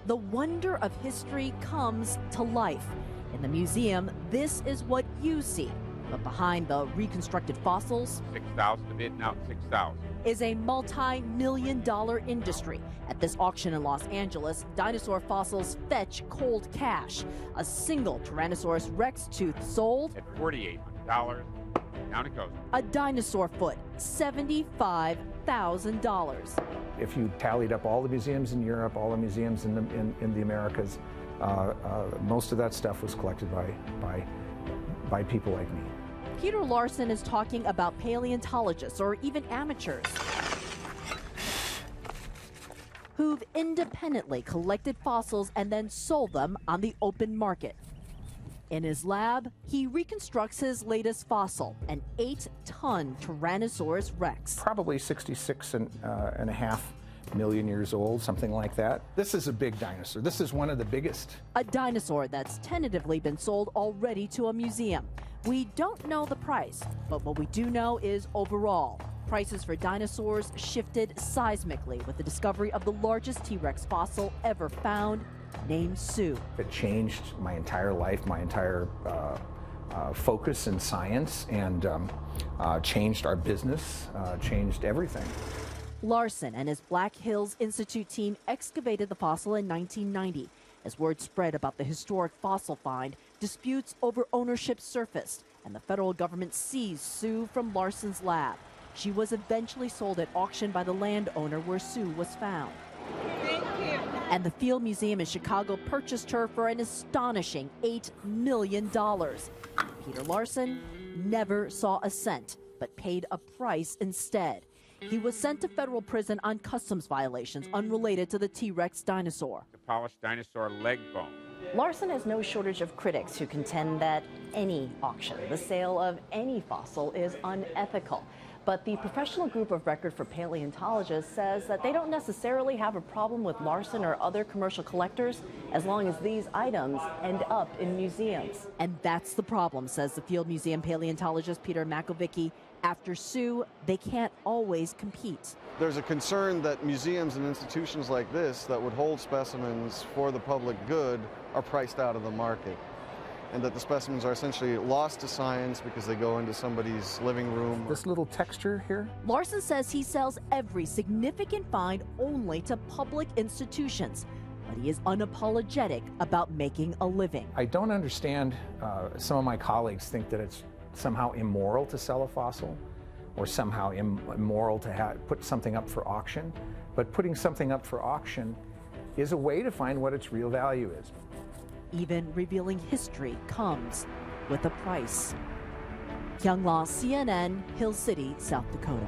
The wonder of history comes to life. In the museum, this is what you see. But behind the reconstructed fossils 6,000 to bidding out 6,000. is a multi-million-dollar industry. At this auction in Los Angeles, dinosaur fossils fetch cold cash. A single Tyrannosaurus Rex tooth sold At $4,800, down it goes. a dinosaur foot, $75,000. If you tallied up all the museums in Europe, all the museums in the Americas, most of that stuff was collected by people like me. Peter Larson is talking about paleontologists or even amateurs who've independently collected fossils and then sold them on the open market. In his lab, he reconstructs his latest fossil, an 8-ton Tyrannosaurus Rex. Probably 66 and a half million years old, something like that. This is a big dinosaur. This is one of the biggest. A dinosaur that's tentatively been sold already to a museum. We don't know the price, but what we do know is overall, prices for dinosaurs shifted seismically with the discovery of the largest T-Rex fossil ever found, named Sue. It changed my entire life, my entire focus in science, and changed our business, changed everything. Larson and his Black Hills Institute team excavated the fossil in 1990. As word spread about the historic fossil find, disputes over ownership surfaced, and the federal government seized Sue from Larson's lab. She was eventually sold at auction by the landowner where Sue was found. Thank you. And the Field Museum in Chicago purchased her for an astonishing $8 million. Peter Larson never saw a cent, but paid a price instead. He was sent to federal prison on customs violations unrelated to the T-Rex dinosaur. The polished dinosaur leg bone. Larson has no shortage of critics who contend that any auction, the sale of any fossil, is unethical. But the professional group of record for paleontologists says that they don't necessarily have a problem with Larson or other commercial collectors as long as these items end up in museums. And that's the problem, says the Field Museum paleontologist Peter Makovicki. After Sue, they can't always compete. There's a concern that museums and institutions like this that would hold specimens for the public good are priced out of the market, and that the specimens are essentially lost to science because they go into somebody's living room. This little texture here? Larson says he sells every significant find only to public institutions, but he is unapologetic about making a living. I don't understand, some of my colleagues think that it's somehow immoral to sell a fossil, or somehow immoral to put something up for auction. But putting something up for auction is a way to find what its real value is. Even revealing history comes with a price. Kyung Lah, CNN, Hill City, South Dakota.